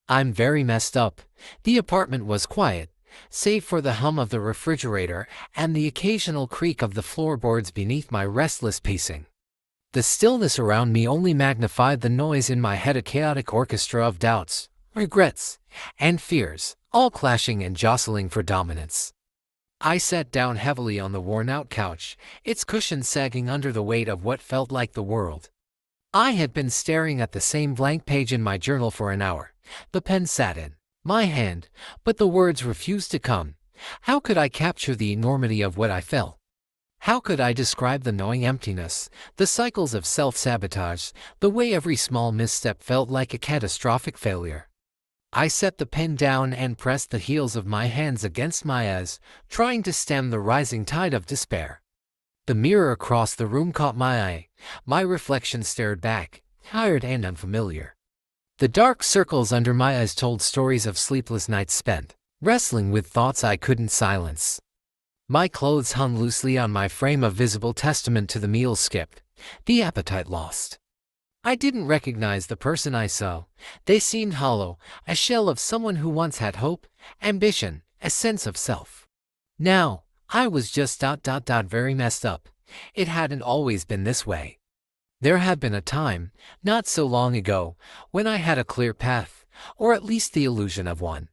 I'm very messed up. The apartment was quiet, save for the hum of the refrigerator and the occasional creak of the floorboards beneath my restless pacing. The stillness around me only magnified the noise in my head, a chaotic orchestra of doubts, regrets, and fears, all clashing and jostling for dominance. I sat down heavily on the worn-out couch, its cushions sagging under the weight of what felt like the world. I had been staring at the same blank page in my journal for an hour. The pen sat in my hand, but the words refused to come. How could I capture the enormity of what I felt? How could I describe the gnawing emptiness, the cycles of self-sabotage, the way every small misstep felt like a catastrophic failure? I set the pen down and pressed the heels of my hands against my eyes, trying to stem the rising tide of despair. The mirror across the room caught my eye. My reflection stared back, tired and unfamiliar. The dark circles under my eyes told stories of sleepless nights spent, wrestling with thoughts I couldn't silence. My clothes hung loosely on my frame, a visible testament to the meals skipped, the appetite lost. I didn't recognize the person I saw. They seemed hollow, a shell of someone who once had hope, ambition, a sense of self. Now, I was just very messed up. It hadn't always been this way. There had been a time, not so long ago, when I had a clear path, or at least the illusion of one.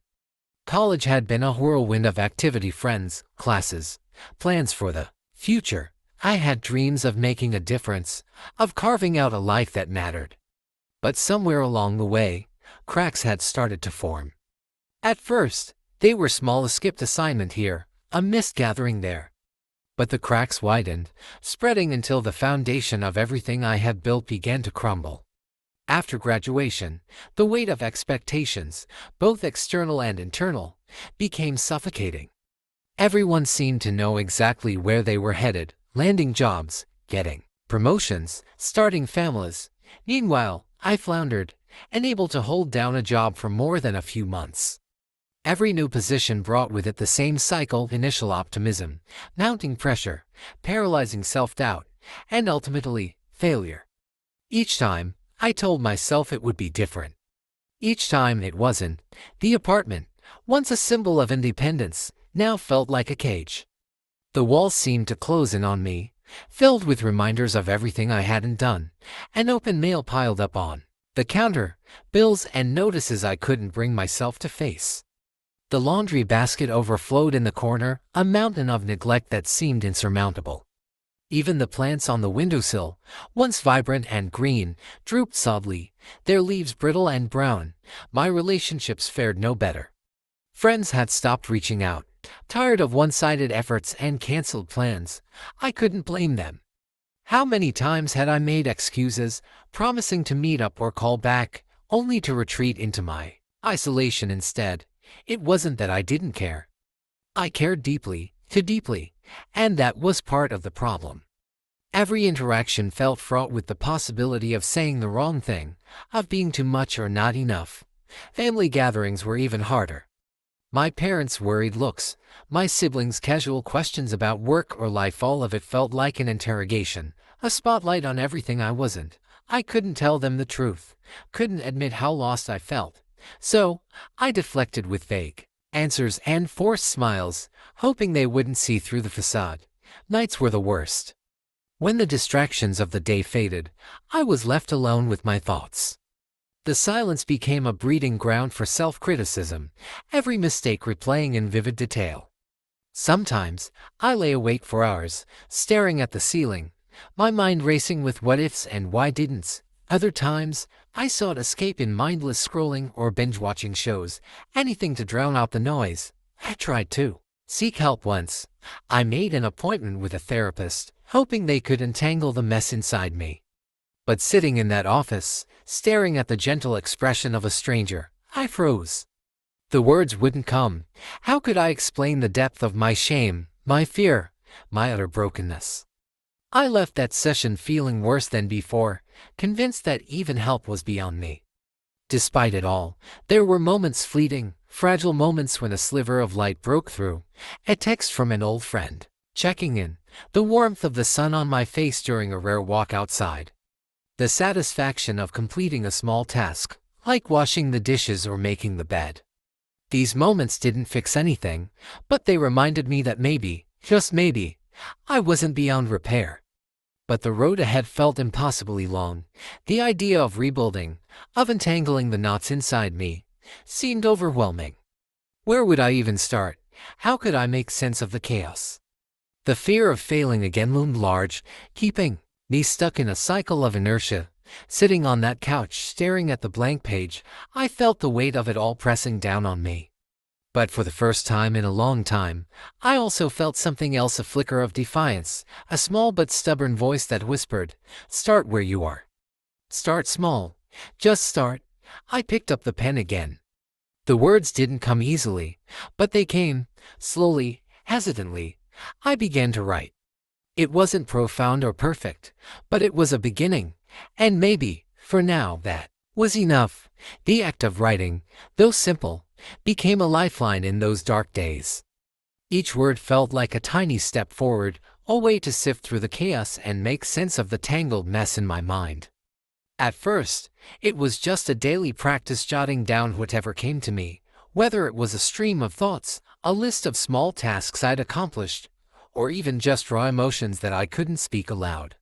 College had been a whirlwind of activity, friends, classes, plans for the future. I had dreams of making a difference, of carving out a life that mattered. But somewhere along the way, cracks had started to form. At first, they were small, a skipped assignment here, a mist gathering there. But the cracks widened, spreading until the foundation of everything I had built began to crumble. After graduation, the weight of expectations, both external and internal, became suffocating. Everyone seemed to know exactly where they were headed, landing jobs, getting promotions, starting families. Meanwhile, I floundered, unable to hold down a job for more than a few months. Every new position brought with it the same cycle: initial optimism, mounting pressure, paralyzing self-doubt, and ultimately, failure. Each time, I told myself it would be different. Each time it wasn't. The apartment, once a symbol of independence, now felt like a cage. The walls seemed to close in on me, filled with reminders of everything I hadn't done, and open mail piled up on the counter, bills and notices I couldn't bring myself to face. The laundry basket overflowed in the corner, a mountain of neglect that seemed insurmountable. Even the plants on the windowsill, once vibrant and green, drooped sadly, their leaves brittle and brown. My relationships fared no better. Friends had stopped reaching out, tired of one-sided efforts and canceled plans. I couldn't blame them. How many times had I made excuses, promising to meet up or call back, only to retreat into my isolation instead? It wasn't that I didn't care. I cared deeply, too deeply, and that was part of the problem. Every interaction felt fraught with the possibility of saying the wrong thing, of being too much or not enough. Family gatherings were even harder. My parents' worried looks, my siblings' casual questions about work or life, all of it felt like an interrogation, a spotlight on everything I wasn't. I couldn't tell them the truth, couldn't admit how lost I felt. So, I deflected with vague answers and forced smiles, hoping they wouldn't see through the facade. Nights were the worst. When the distractions of the day faded, I was left alone with my thoughts. The silence became a breeding ground for self-criticism, every mistake replaying in vivid detail. Sometimes, I lay awake for hours, staring at the ceiling, my mind racing with what-ifs and why-didn'ts. Other times, I sought escape in mindless scrolling or binge-watching shows, anything to drown out the noise. I tried to seek help once. I made an appointment with a therapist, hoping they could untangle the mess inside me. But sitting in that office, staring at the gentle expression of a stranger, I froze. The words wouldn't come. How could I explain the depth of my shame, my fear, my utter brokenness? I left that session feeling worse than before, convinced that even help was beyond me. Despite it all, there were moments, fleeting, fragile moments, when a sliver of light broke through. A text from an old friend, checking in, the warmth of the sun on my face during a rare walk outside. The satisfaction of completing a small task, like washing the dishes or making the bed. These moments didn't fix anything, but they reminded me that maybe, just maybe, I wasn't beyond repair. But the road ahead felt impossibly long. The idea of rebuilding, of untangling the knots inside me, seemed overwhelming. Where would I even start? How could I make sense of the chaos? The fear of failing again loomed large, keeping me stuck in a cycle of inertia. Sitting on that couch staring at the blank page, I felt the weight of it all pressing down on me. But for the first time in a long time, I also felt something else, a flicker of defiance, a small but stubborn voice that whispered, "Start where you are. Start small. Just start." I picked up the pen again. The words didn't come easily, but they came, slowly, hesitantly. I began to write. It wasn't profound or perfect, but it was a beginning, and maybe, for now, that was enough. The act of writing, though simple, became a lifeline in those dark days. Each word felt like a tiny step forward, a way to sift through the chaos and make sense of the tangled mess in my mind. At first, it was just a daily practice, jotting down whatever came to me, whether it was a stream of thoughts, a list of small tasks I'd accomplished, or even just raw emotions that I couldn't speak aloud.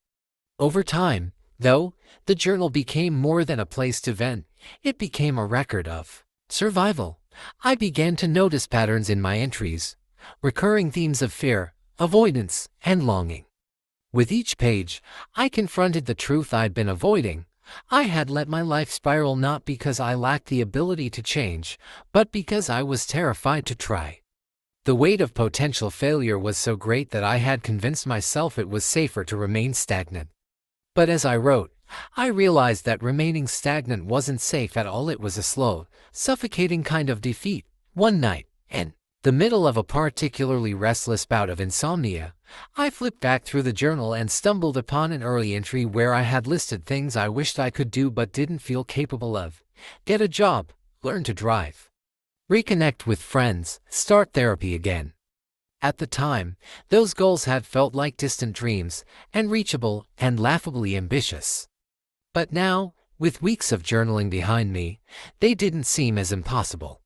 Over time, though, the journal became more than a place to vent. It became a record of survival. I began to notice patterns in my entries, recurring themes of fear, avoidance, and longing. With each page, I confronted the truth I'd been avoiding. I had let my life spiral not because I lacked the ability to change, but because I was terrified to try. The weight of potential failure was so great that I had convinced myself it was safer to remain stagnant. But as I wrote, I realized that remaining stagnant wasn't safe at all. It was a slow, suffocating kind of defeat. One night, in the middle of a particularly restless bout of insomnia, I flipped back through the journal and stumbled upon an early entry where I had listed things I wished I could do but didn't feel capable of. Get a job, learn to drive, reconnect with friends, start therapy again. At the time, those goals had felt like distant dreams, unreachable and laughably ambitious. But now, with weeks of journaling behind me, they didn't seem as impossible.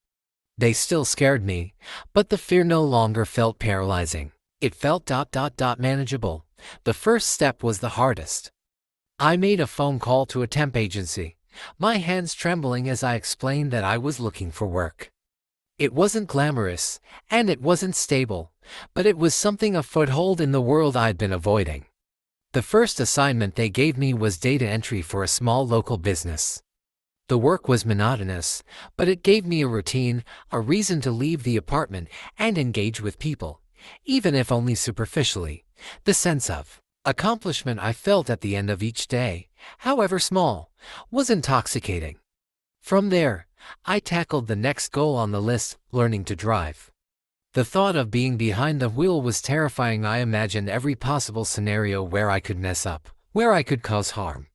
They still scared me, but the fear no longer felt paralyzing. It felt manageable. The first step was the hardest. I made a phone call to a temp agency, my hands trembling as I explained that I was looking for work. It wasn't glamorous, and it wasn't stable, but it was something, a foothold in the world I'd been avoiding. The first assignment they gave me was data entry for a small local business. The work was monotonous, but it gave me a routine, a reason to leave the apartment and engage with people, even if only superficially. The sense of accomplishment I felt at the end of each day, however small, was intoxicating. From there, I tackled the next goal on the list, learning to drive. The thought of being behind the wheel was terrifying. I imagined every possible scenario where I could mess up, where I could cause harm.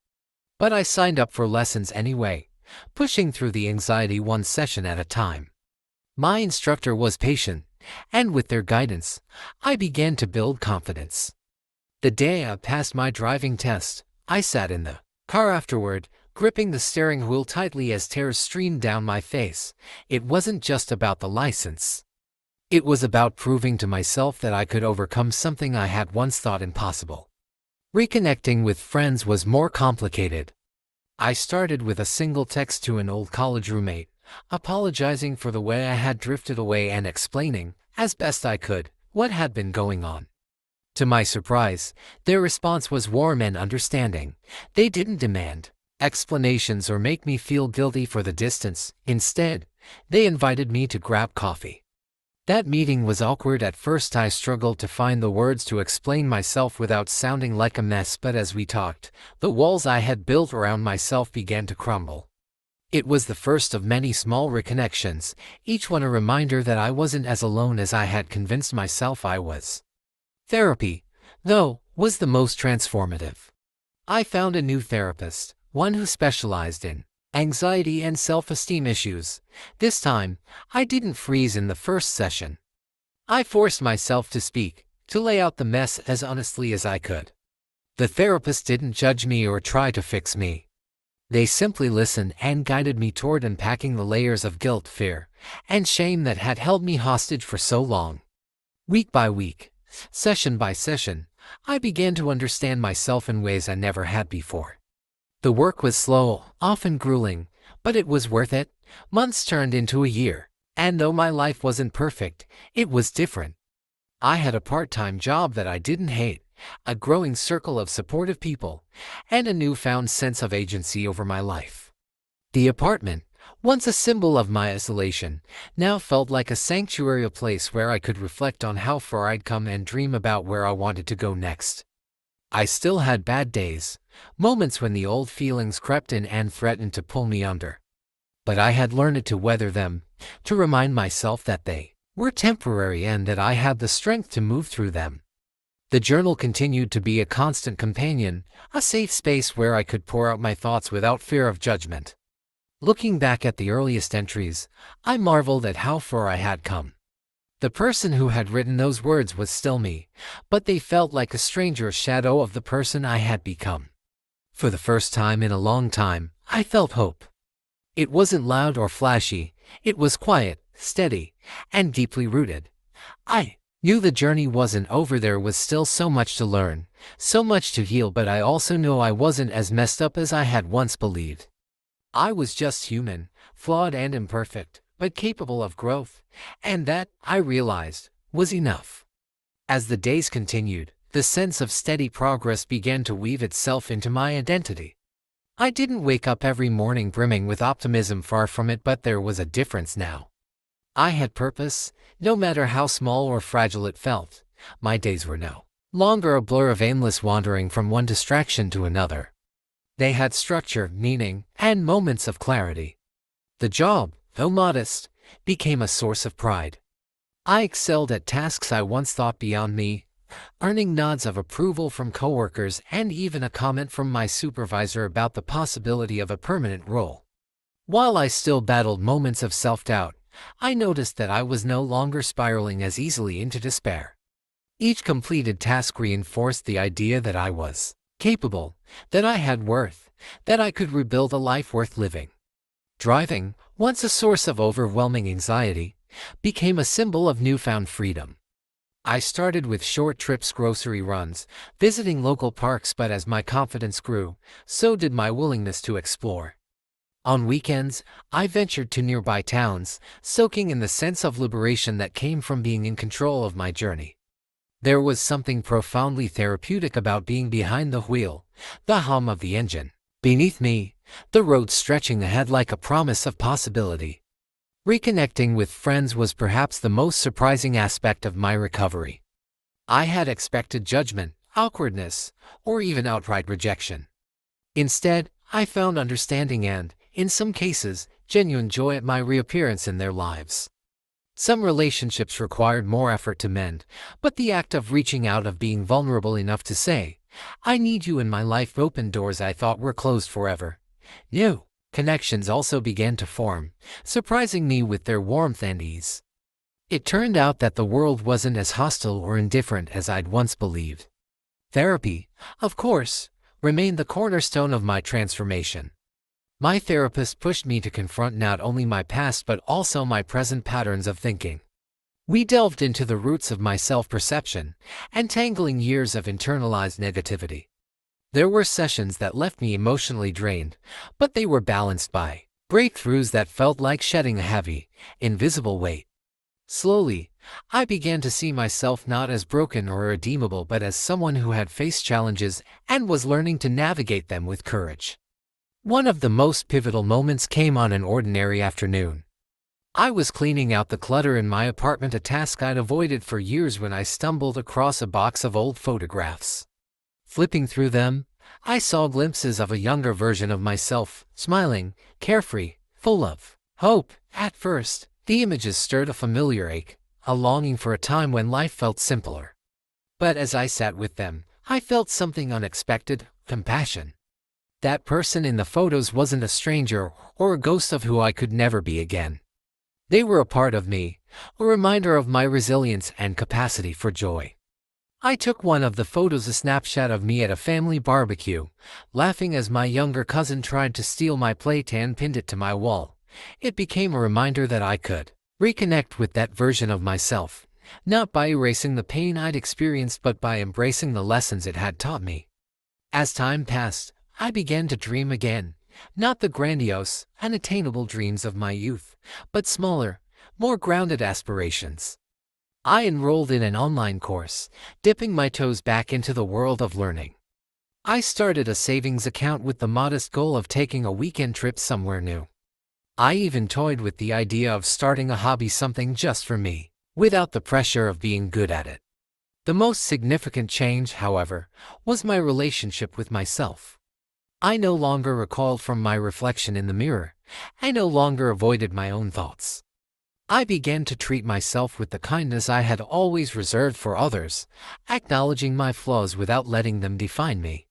But I signed up for lessons anyway, pushing through the anxiety one session at a time. My instructor was patient, and with their guidance, I began to build confidence. The day I passed my driving test, I sat in the car afterward, gripping the steering wheel tightly as tears streamed down my face. It wasn't just about the license. It was about proving to myself that I could overcome something I had once thought impossible. Reconnecting with friends was more complicated. I started with a single text to an old college roommate, apologizing for the way I had drifted away and explaining, as best I could, what had been going on. To my surprise, their response was warm and understanding. They didn't demand explanations or make me feel guilty for the distance. Instead, they invited me to grab coffee. That meeting was awkward at first. I struggled to find the words to explain myself without sounding like a mess, but as we talked, the walls I had built around myself began to crumble. It was the first of many small reconnections, each one a reminder that I wasn't as alone as I had convinced myself I was. Therapy, though, was the most transformative. I found a new therapist, one who specialized in anxiety and self-esteem issues. This time, I didn't freeze in the first session. I forced myself to speak, to lay out the mess as honestly as I could. The therapist didn't judge me or try to fix me. They simply listened and guided me toward unpacking the layers of guilt, fear, and shame that had held me hostage for so long. Week by week, session by session, I began to understand myself in ways I never had before. The work was slow, often grueling, but it was worth it. Months turned into a year, and though my life wasn't perfect, it was different. I had a part-time job that I didn't hate, a growing circle of supportive people, and a newfound sense of agency over my life. The apartment, once a symbol of my isolation, now felt like a sanctuary, a place where I could reflect on how far I'd come and dream about where I wanted to go next. I still had bad days, moments when the old feelings crept in and threatened to pull me under. But I had learned to weather them, to remind myself that they were temporary and that I had the strength to move through them. The journal continued to be a constant companion, a safe space where I could pour out my thoughts without fear of judgment. Looking back at the earliest entries, I marveled at how far I had come. The person who had written those words was still me, but they felt like a stranger shadow of the person I had become. For the first time in a long time, I felt hope. It wasn't loud or flashy, it was quiet, steady, and deeply rooted. I knew the journey wasn't over. There was still so much to learn, so much to heal, but I also knew I wasn't as messed up as I had once believed. I was just human, flawed and imperfect, but capable of growth, and that, I realized, was enough. As the days continued, the sense of steady progress began to weave itself into my identity. I didn't wake up every morning brimming with optimism, far from it, but there was a difference now. I had purpose, no matter how small or fragile it felt. My days were no longer a blur of aimless wandering from one distraction to another. They had structure, meaning, and moments of clarity. The job, though modest, became a source of pride. I excelled at tasks I once thought beyond me, earning nods of approval from coworkers and even a comment from my supervisor about the possibility of a permanent role. While I still battled moments of self-doubt, I noticed that I was no longer spiraling as easily into despair. Each completed task reinforced the idea that I was capable, that I had worth, that I could rebuild a life worth living. Driving, once a source of overwhelming anxiety, became a symbol of newfound freedom. I started with short trips, grocery runs, visiting local parks, but as my confidence grew, so did my willingness to explore. On weekends, I ventured to nearby towns, soaking in the sense of liberation that came from being in control of my journey. There was something profoundly therapeutic about being behind the wheel, the hum of the engine beneath me, the road stretching ahead like a promise of possibility. Reconnecting with friends was perhaps the most surprising aspect of my recovery. I had expected judgment, awkwardness, or even outright rejection. Instead, I found understanding and, in some cases, genuine joy at my reappearance in their lives. Some relationships required more effort to mend, but the act of reaching out, of being vulnerable enough to say, "I need you in my life," opened doors I thought were closed forever. New connections also began to form, surprising me with their warmth and ease. It turned out that the world wasn't as hostile or indifferent as I'd once believed. Therapy, of course, remained the cornerstone of my transformation. My therapist pushed me to confront not only my past but also my present patterns of thinking. We delved into the roots of my self-perception, untangling years of internalized negativity. There were sessions that left me emotionally drained, but they were balanced by breakthroughs that felt like shedding a heavy, invisible weight. Slowly, I began to see myself not as broken or irredeemable but as someone who had faced challenges and was learning to navigate them with courage. One of the most pivotal moments came on an ordinary afternoon. I was cleaning out the clutter in my apartment, a task I'd avoided for years, when I stumbled across a box of old photographs. Flipping through them, I saw glimpses of a younger version of myself, smiling, carefree, full of hope. At first, the images stirred a familiar ache, a longing for a time when life felt simpler. But as I sat with them, I felt something unexpected: compassion. That person in the photos wasn't a stranger or a ghost of who I could never be again. They were a part of me, a reminder of my resilience and capacity for joy. I took one of the photos, a snapshot of me at a family barbecue, laughing as my younger cousin tried to steal my plate and pinned it to my wall. It became a reminder that I could reconnect with that version of myself, not by erasing the pain I'd experienced but by embracing the lessons it had taught me. As time passed, I began to dream again, not the grandiose, unattainable dreams of my youth, but smaller, more grounded aspirations. I enrolled in an online course, dipping my toes back into the world of learning. I started a savings account with the modest goal of taking a weekend trip somewhere new. I even toyed with the idea of starting a hobby, something just for me, without the pressure of being good at it. The most significant change, however, was my relationship with myself. I no longer recoiled from my reflection in the mirror. I no longer avoided my own thoughts. I began to treat myself with the kindness I had always reserved for others, acknowledging my flaws without letting them define me.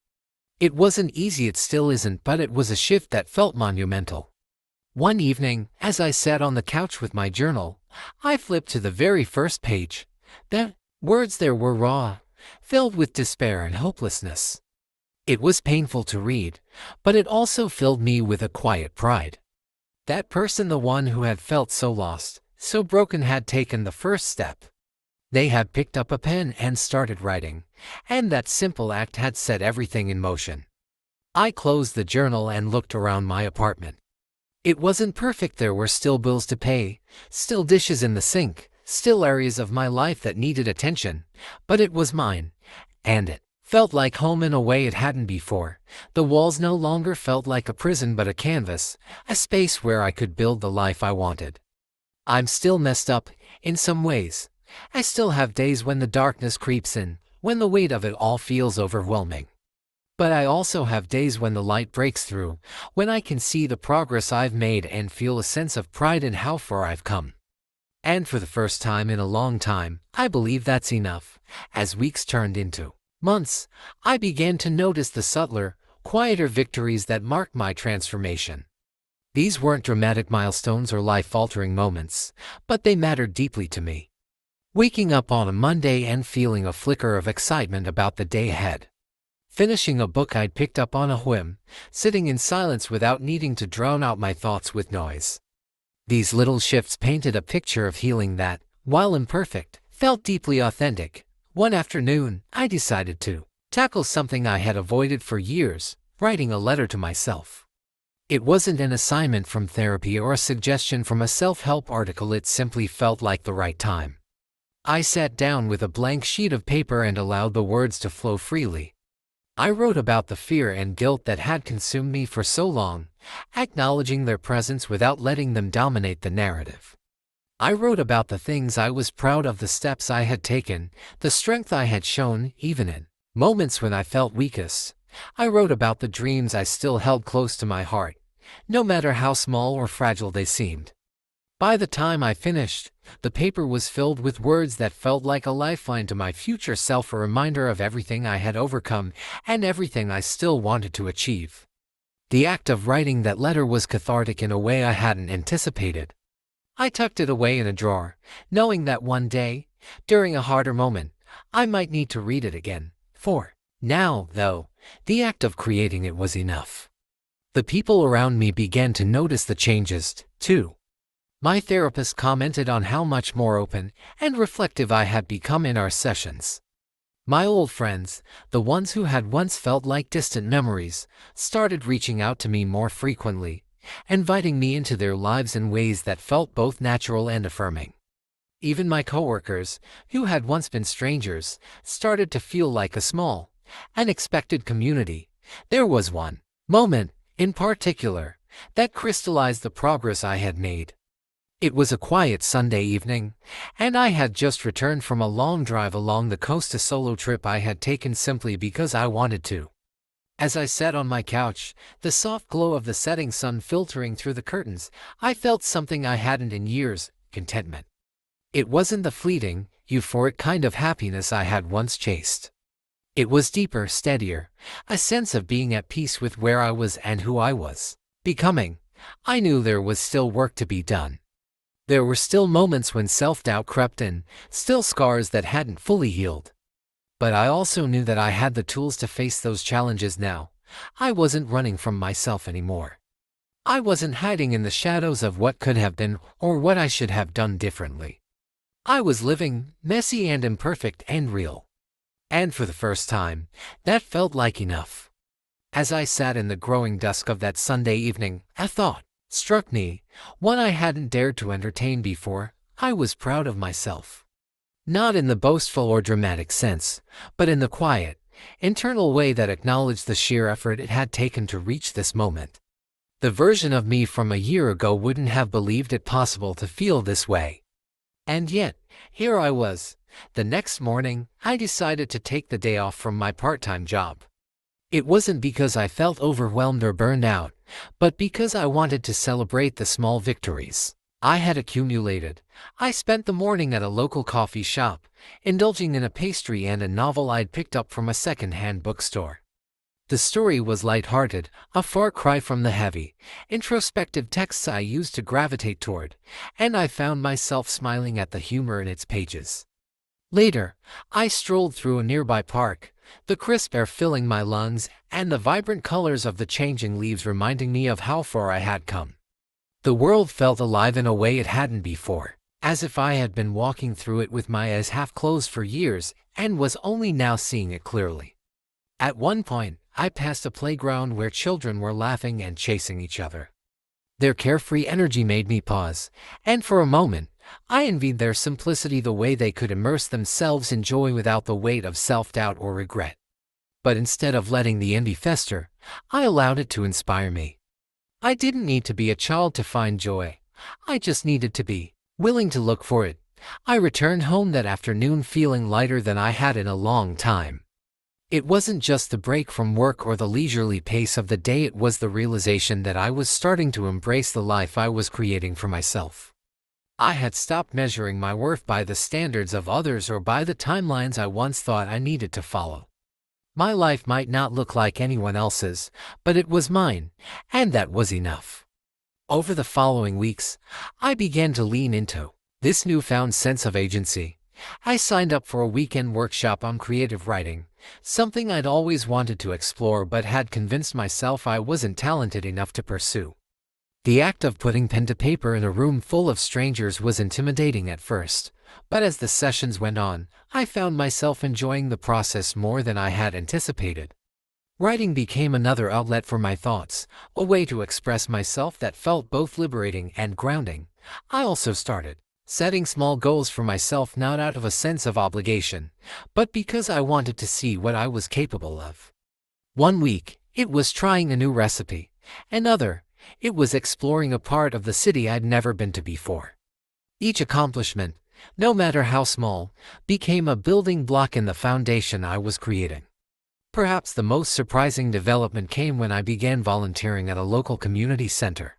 It wasn't easy, it still isn't, but it was a shift that felt monumental. One evening, as I sat on the couch with my journal, I flipped to the very first page. The words there were raw, filled with despair and hopelessness. It was painful to read, but it also filled me with a quiet pride. That person, the one who had felt so lost, so broken, had taken the first step. They had picked up a pen and started writing, and that simple act had set everything in motion. I closed the journal and looked around my apartment. It wasn't perfect. There were still bills to pay, still dishes in the sink, still areas of my life that needed attention, but it was mine, and it felt like home in a way it hadn't before. The walls no longer felt like a prison but a canvas, a space where I could build the life I wanted. I'm still messed up, in some ways. I still have days when the darkness creeps in, when the weight of it all feels overwhelming. But I also have days when the light breaks through, when I can see the progress I've made and feel a sense of pride in how far I've come. And for the first time in a long time, I believe that's enough. As weeks turned into months, I began to notice the subtler, quieter victories that marked my transformation. These weren't dramatic milestones or life-altering moments, but they mattered deeply to me. Waking up on a Monday and feeling a flicker of excitement about the day ahead. Finishing a book I'd picked up on a whim, sitting in silence without needing to drown out my thoughts with noise. These little shifts painted a picture of healing that, while imperfect, felt deeply authentic. One afternoon, I decided to tackle something I had avoided for years, writing a letter to myself. It wasn't an assignment from therapy or a suggestion from a self-help article. It simply felt like the right time. I sat down with a blank sheet of paper and allowed the words to flow freely. I wrote about the fear and guilt that had consumed me for so long, acknowledging their presence without letting them dominate the narrative. I wrote about the things I was proud of, the steps I had taken, the strength I had shown, even in moments when I felt weakest. I wrote about the dreams I still held close to my heart, no matter how small or fragile they seemed. By the time I finished, the paper was filled with words that felt like a lifeline to my future self, a reminder of everything I had overcome and everything I still wanted to achieve. The act of writing that letter was cathartic in a way I hadn't anticipated. I tucked it away in a drawer, knowing that one day, during a harder moment, I might need to read it again. For now, though, the act of creating it was enough. The people around me began to notice the changes, too. My therapist commented on how much more open and reflective I had become in our sessions. My old friends, the ones who had once felt like distant memories, started reaching out to me more frequently, inviting me into their lives in ways that felt both natural and affirming. Even my coworkers, who had once been strangers, started to feel like a small, unexpected community. There was one moment, in particular, that crystallized the progress I had made. It was a quiet Sunday evening, and I had just returned from a long drive along the coast, a solo trip I had taken simply because I wanted to. As I sat on my couch, the soft glow of the setting sun filtering through the curtains, I felt something I hadn't in years: contentment. It wasn't the fleeting, euphoric kind of happiness I had once chased. It was deeper, steadier, a sense of being at peace with where I was and who I was becoming. I knew there was still work to be done. There were still moments when self-doubt crept in, still scars that hadn't fully healed. But I also knew that I had the tools to face those challenges now. I wasn't running from myself anymore. I wasn't hiding in the shadows of what could have been or what I should have done differently. I was living, messy and imperfect and real. And for the first time, that felt like enough. As I sat in the growing dusk of that Sunday evening, a thought struck me, one I hadn't dared to entertain before. I was proud of myself. Not in the boastful or dramatic sense, but in the quiet, internal way that acknowledged the sheer effort it had taken to reach this moment. The version of me from a year ago wouldn't have believed it possible to feel this way. And yet, here I was. The next morning, I decided to take the day off from my part-time job. It wasn't because I felt overwhelmed or burned out, but because I wanted to celebrate the small victories I had accumulated. I spent the morning at a local coffee shop, indulging in a pastry and a novel I'd picked up from a second-hand bookstore. The story was light-hearted, a far cry from the heavy, introspective texts I used to gravitate toward, and I found myself smiling at the humor in its pages. Later, I strolled through a nearby park, the crisp air filling my lungs and the vibrant colors of the changing leaves reminding me of how far I had come. The world felt alive in a way it hadn't before, as if I had been walking through it with my eyes half closed for years and was only now seeing it clearly. At one point, I passed a playground where children were laughing and chasing each other. Their carefree energy made me pause, and for a moment, I envied their simplicity, the way they could immerse themselves in joy without the weight of self-doubt or regret. But instead of letting the envy fester, I allowed it to inspire me. I didn't need to be a child to find joy. I just needed to be willing to look for it. I returned home that afternoon feeling lighter than I had in a long time. It wasn't just the break from work or the leisurely pace of the day, it was the realization that I was starting to embrace the life I was creating for myself. I had stopped measuring my worth by the standards of others or by the timelines I once thought I needed to follow. My life might not look like anyone else's, but it was mine, and that was enough. Over the following weeks, I began to lean into this newfound sense of agency. I signed up for a weekend workshop on creative writing, something I'd always wanted to explore but had convinced myself I wasn't talented enough to pursue. The act of putting pen to paper in a room full of strangers was intimidating at first, but as the sessions went on, I found myself enjoying the process more than I had anticipated. Writing became another outlet for my thoughts, a way to express myself that felt both liberating and grounding. I also started setting small goals for myself, not out of a sense of obligation, but because I wanted to see what I was capable of. One week, it was trying a new recipe. Another, it was exploring a part of the city I'd never been to before. Each accomplishment, no matter how small, became a building block in the foundation I was creating. Perhaps the most surprising development came when I began volunteering at a local community center.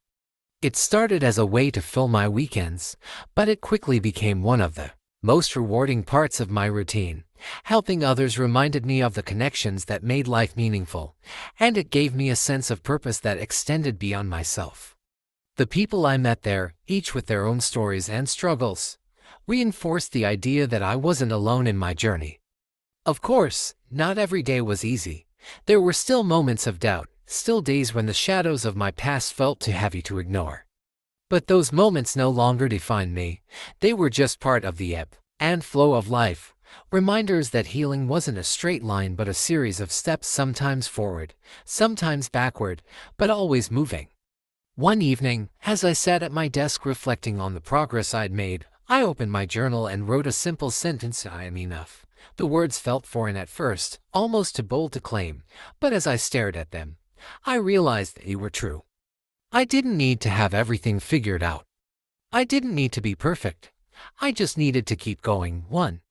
It started as a way to fill my weekends, but it quickly became one of the most rewarding parts of my routine. Helping others reminded me of the connections that made life meaningful, and it gave me a sense of purpose that extended beyond myself. The people I met there, each with their own stories and struggles, reinforced the idea that I wasn't alone in my journey. Of course, not every day was easy. There were still moments of doubt, still days when the shadows of my past felt too heavy to ignore. But those moments no longer defined me. They were just part of the ebb and flow of life, reminders that healing wasn't a straight line but a series of steps, sometimes forward, sometimes backward, but always moving. One evening, as I sat at my desk reflecting on the progress I'd made, I opened my journal and wrote a simple sentence: "I am enough." The words felt foreign at first, almost too bold to claim, but as I stared at them, I realized they were true. I didn't need to have everything figured out. I didn't need to be perfect. I just needed to keep going, one